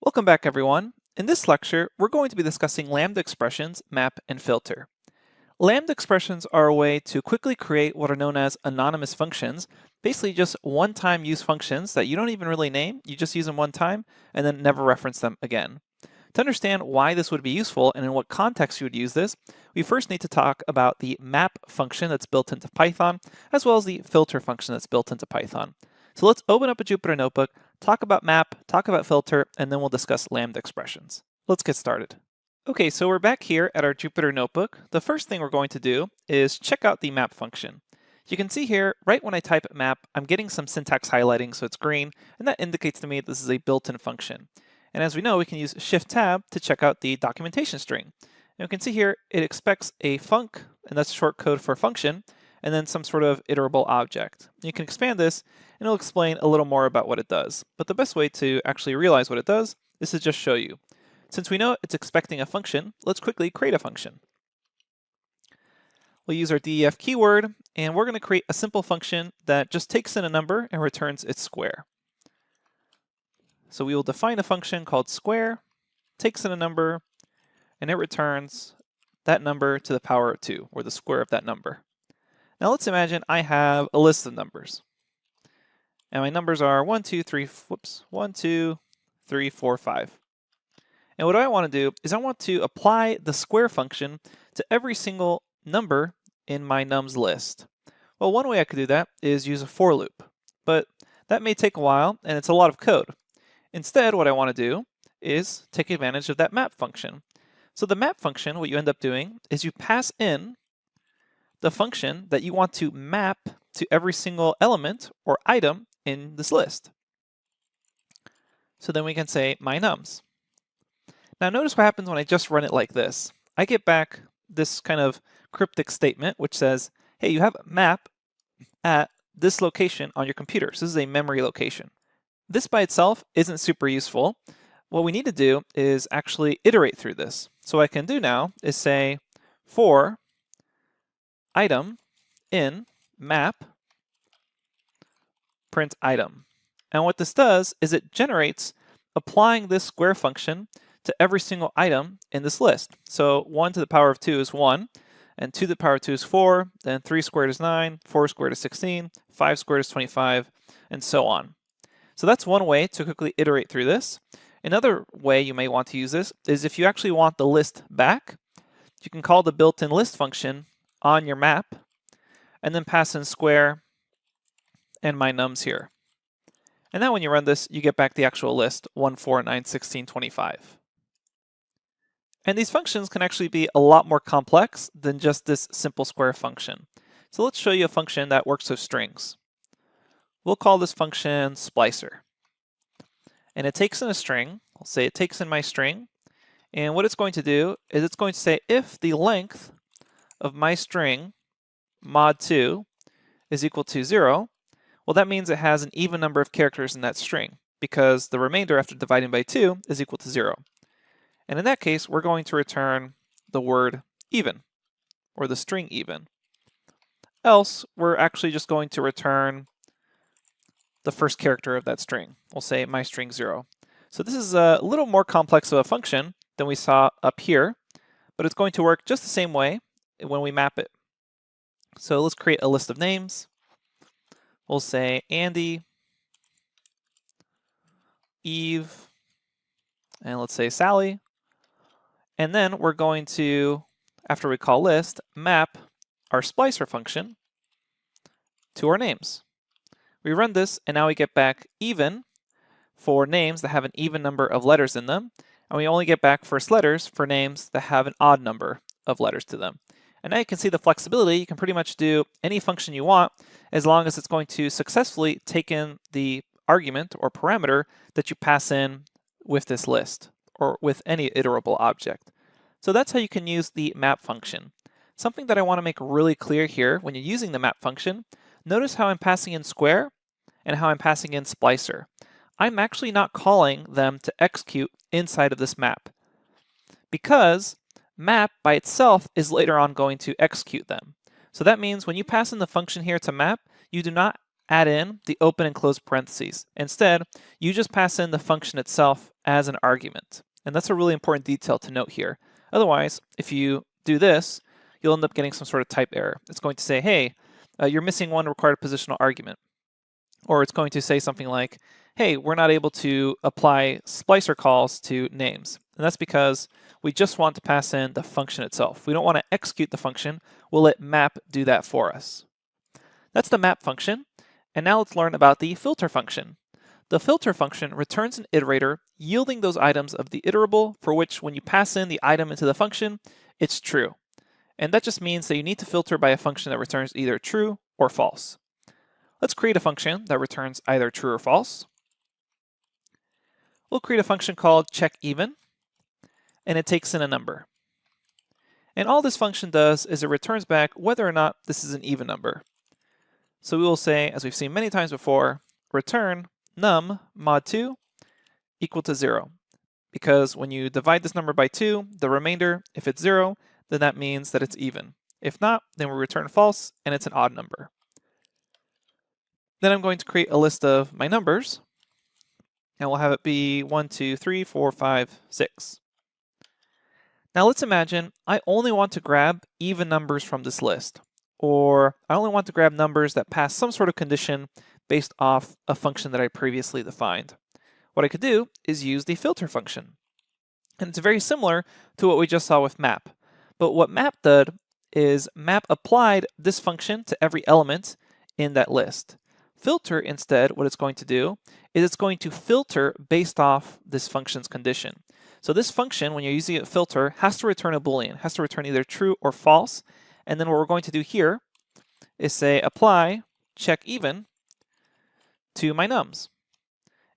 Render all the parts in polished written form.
Welcome back, everyone. In this lecture, we're going to be discussing lambda expressions, map, and filter. Lambda expressions are a way to quickly create what are known as anonymous functions, basically just one-time use functions that you don't even really name, you just use them one time and then never reference them again. To understand why this would be useful and in what context you would use this, we first need to talk about the map function that's built into Python, as well as the filter function that's built into Python. So let's open up a Jupyter Notebook, talk about map, talk about filter, and then we'll discuss lambda expressions. Let's get started. Okay, so we're back here at our Jupyter Notebook. The first thing we're going to do is check out the map function. You can see here, right when I type map, I'm getting some syntax highlighting, so it's green, and that indicates to me this is a built-in function. And as we know, we can use Shift-Tab to check out the documentation string. And we can see here, it expects a func, and that's short code for function, and then some sort of iterable object. You can expand this, and it'll explain a little more about what it does. But the best way to actually realize what it does is to just show you. Since we know it's expecting a function, let's quickly create a function. We'll use our def keyword, and we're going to create a simple function that just takes in a number and returns its square. So we will define a function called square, takes in a number, and it returns that number to the power of 2, or the square of that number. Now let's imagine I have a list of numbers. And my numbers are 1, 2, 3, 4, 5. And what I want to do is I want to apply the square function to every single number in my nums list. Well, one way I could do that is use a for loop, but that may take a while and it's a lot of code. Instead, what I want to do is take advantage of that map function. So the map function, what you end up doing is you pass in the function that you want to map to every single element or item in this list. So then we can say my nums. Now notice what happens when I just run it like this. I get back this kind of cryptic statement which says, hey, you have a map at this location on your computer. So this is a memory location. This by itself isn't super useful. What we need to do is actually iterate through this. So what I can do now is say for item in map print item. And what this does is it generates applying this square function to every single item in this list. So 1 to the power of 2 is 1, and 2 to the power of 2 is 4, then 3 squared is 9, 4 squared is 16, 5 squared is 25, and so on. So that's one way to quickly iterate through this. Another way you may want to use this is if you actually want the list back, you can call the built-in list function on your map, and then pass in square and my nums here. And now when you run this, you get back the actual list, 1, 4, 9, 16, 25. And these functions can actually be a lot more complex than just this simple square function. So let's show you a function that works with strings. We'll call this function splicer. And it takes in a string. I'll say it takes in my string. And what it's going to do is it's going to say if the length of my string mod2 is equal to 0, well, that means it has an even number of characters in that string because the remainder after dividing by 2 is equal to 0. And in that case, we're going to return the word even, or the string even. Else, we're actually just going to return the first character of that string. We'll say my string 0. So this is a little more complex of a function than we saw up here, but it's going to work just the same way when we map it. So let's create a list of names. We'll say Andy, Eve, and let's say Sally. And then we're going to, after we call list, map our splicer function to our names. We run this, and now we get back even for names that have an even number of letters in them, and we only get back first letters for names that have an odd number of letters to them. And now you can see the flexibility. You can pretty much do any function you want as long as it's going to successfully take in the argument or parameter that you pass in with this list or with any iterable object. So that's how you can use the map function. Something that I want to make really clear here when you're using the map function, notice how I'm passing in square and how I'm passing in splicer. I'm actually not calling them to execute inside of this map because map by itself is later on going to execute them. So that means when you pass in the function here to map, you do not add in the open and close parentheses. Instead, you just pass in the function itself as an argument. And that's a really important detail to note here. Otherwise, if you do this, you'll end up getting some sort of type error. It's going to say, hey, you're missing one required positional argument. Or it's going to say something like, hey, we're not able to apply splicer calls to names. And that's because we just want to pass in the function itself. We don't want to execute the function. We'll let map do that for us. That's the map function. And now let's learn about the filter function. The filter function returns an iterator yielding those items of the iterable for which when you pass in the item into the function, it's true. And that just means that you need to filter by a function that returns either true or false. Let's create a function that returns either true or false. We'll create a function called checkEven, and it takes in a number. And all this function does is it returns back whether or not this is an even number. So we will say, as we've seen many times before, return num mod 2 equal to 0. Because when you divide this number by 2, the remainder, if it's 0, then that means that it's even. If not, then we return false and it's an odd number. Then I'm going to create a list of my numbers, and we'll have it be 1, 2, 3, 4, 5, 6. Now let's imagine I only want to grab even numbers from this list, or I only want to grab numbers that pass some sort of condition based off a function that I previously defined. What I could do is use the filter function. And it's very similar to what we just saw with map. But what map did is map applied this function to every element in that list. Filter, instead, what it's going to do is it's going to filter based off this function's condition. So this function, when you're using a filter, has to return a Boolean, has to return either true or false. And then what we're going to do here is say apply checkEven to my nums.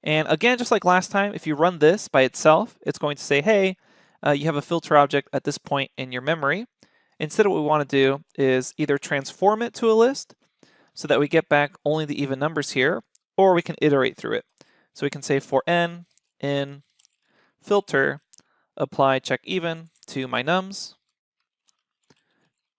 And again, just like last time, if you run this by itself, it's going to say, hey, you have a filter object at this point in your memory. Instead, what we want to do is either transform it to a list so that we get back only the even numbers here, or we can iterate through it. So we can say for n in filter apply checkEven to my nums,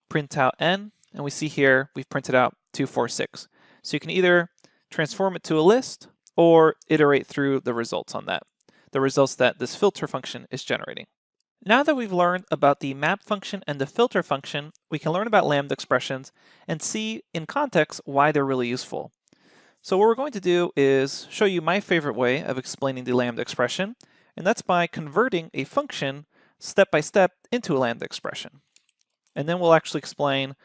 print out n, and we see here we've printed out 2, 4, 6. So you can either transform it to a list or iterate through the results on that, the results that this filter function is generating. Now that we've learned about the map function and the filter function, we can learn about Lambda expressions and see in context why they're really useful. So what we're going to do is show you my favorite way of explaining the Lambda expression, and that's by converting a function step by step into a Lambda expression. And then we'll actually explain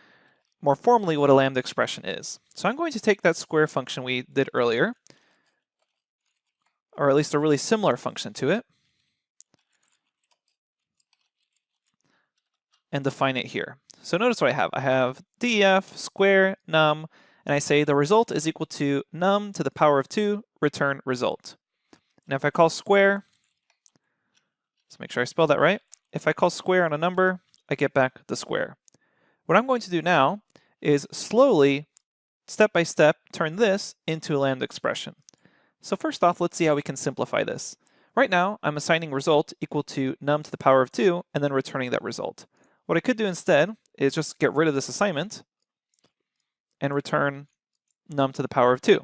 more formally what a Lambda expression is. So I'm going to take that square function we did earlier, or at least a really similar function to it, and define it here. So notice what I have. I have def square num, and I say the result is equal to num to the power of 2 return result. Now if I call square, let's make sure I spell that right. If I call square on a number, I get back the square. What I'm going to do now is slowly, step by step, turn this into a Lambda expression. So first off, let's see how we can simplify this. Right now, I'm assigning result equal to num to the power of 2 and then returning that result. What I could do instead is just get rid of this assignment and return num to the power of 2.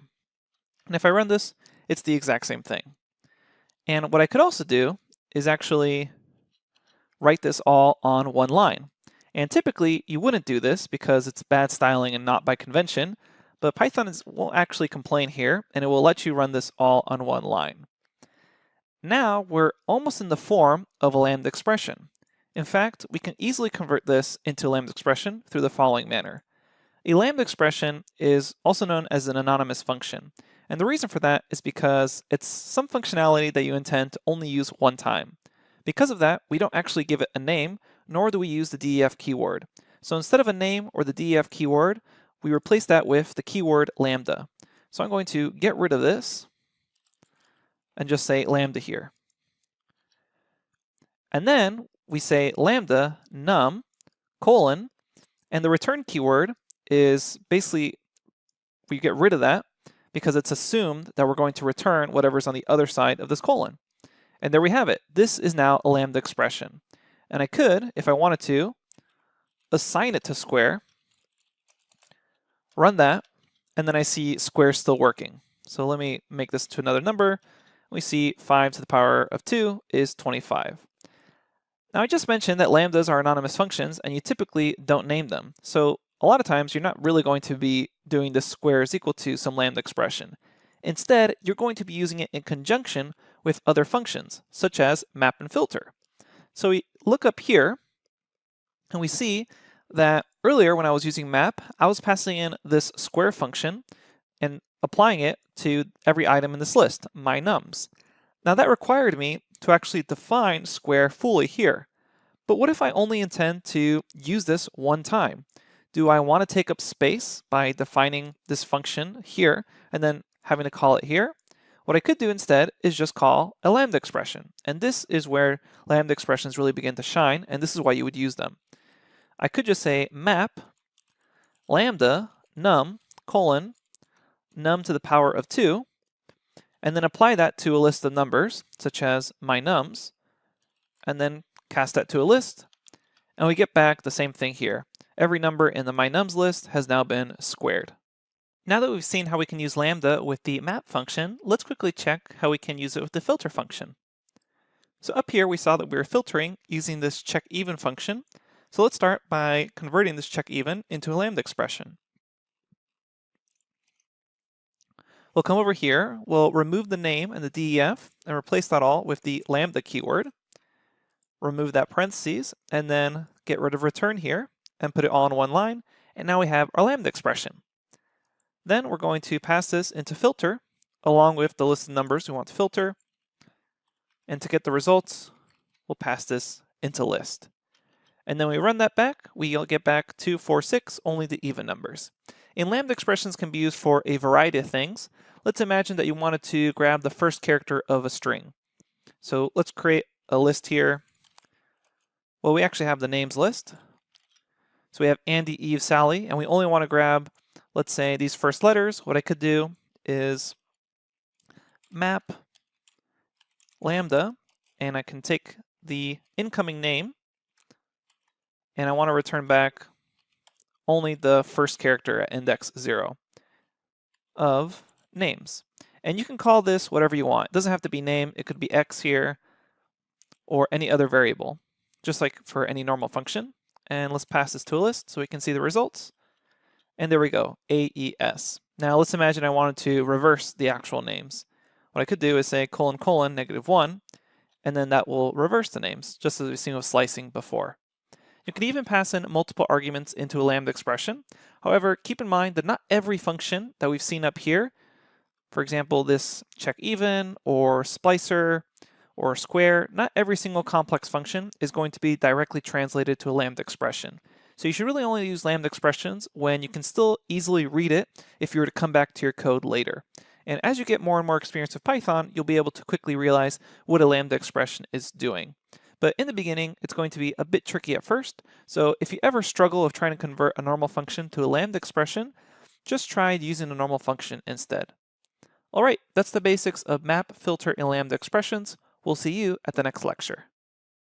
And if I run this, it's the exact same thing. And what I could also do is actually write this all on one line. And typically, you wouldn't do this because it's bad styling and not by convention, but Python won't actually complain here, and it will let you run this all on one line. Now, we're almost in the form of a Lambda expression. In fact, we can easily convert this into a Lambda expression through the following manner. A Lambda expression is also known as an anonymous function. And the reason for that is because it's some functionality that you intend to only use one time. Because of that, we don't actually give it a name, nor do we use the def keyword. So instead of a name or the def keyword, we replace that with the keyword lambda. So I'm going to get rid of this and just say lambda here. And then we say lambda num colon, and the return keyword is basically, we get rid of that because it's assumed that we're going to return whatever's on the other side of this colon. And there we have it. This is now a Lambda expression. And I could, if I wanted to, assign it to square, run that, and then I see squares still working. So let me make this to another number. We see 5 to the power of 2 is 25. Now I just mentioned that lambdas are anonymous functions and you typically don't name them. So a lot of times you're not really going to be doing this square is equal to some lambda expression. Instead, you're going to be using it in conjunction with other functions, such as map and filter. So we look up here and we see that earlier when I was using map, I was passing in this square function and applying it to every item in this list, my nums. Now that required me to actually define square fully here. But what if I only intend to use this one time? Do I want to take up space by defining this function here and then having to call it here? What I could do instead is just call a lambda expression. And this is where lambda expressions really begin to shine, and this is why you would use them. I could just say map lambda num colon num to the power of 2, and then apply that to a list of numbers, such as my nums, and then cast that to a list, and we get back the same thing here. Every number in the my nums list has now been squared. Now that we've seen how we can use lambda with the map function, let's quickly check how we can use it with the filter function. So up here we saw that we were filtering using this check even function. So let's start by converting this check even into a lambda expression. We'll come over here, we'll remove the name and the DEF and replace that all with the lambda keyword. Remove that parentheses and then get rid of return here and put it all in one line, and now we have our lambda expression. Then we're going to pass this into filter along with the list of numbers we want to filter, and to get the results we'll pass this into list. And then we run that back, we'll get back 2, 4, 6, only the even numbers. And lambda expressions can be used for a variety of things. Let's imagine that you wanted to grab the first character of a string. So let's create a list here. Well, we actually have the names list. So we have Andy, Eve, Sally, and we only want to grab, let's say, these first letters. What I could do is map lambda, and I can take the incoming name, and I want to return back only the first character at index 0 of names. And you can call this whatever you want. It doesn't have to be name. It could be X here or any other variable, just like for any normal function. And let's pass this to a list so we can see the results. And there we go, AES. Now let's imagine I wanted to reverse the actual names. What I could do is say : -1, and then that will reverse the names, just as we've seen with slicing before. You can even pass in multiple arguments into a lambda expression. However, keep in mind that not every function that we've seen up here, for example, this check even or splicer or square, not every single complex function is going to be directly translated to a lambda expression. So you should really only use lambda expressions when you can still easily read it if you were to come back to your code later. And as you get more and more experience with Python, you'll be able to quickly realize what a lambda expression is doing. But in the beginning, it's going to be a bit tricky at first. So if you ever struggle with trying to convert a normal function to a lambda expression, just try using a normal function instead. All right, that's the basics of map, filter, and lambda expressions. We'll see you at the next lecture.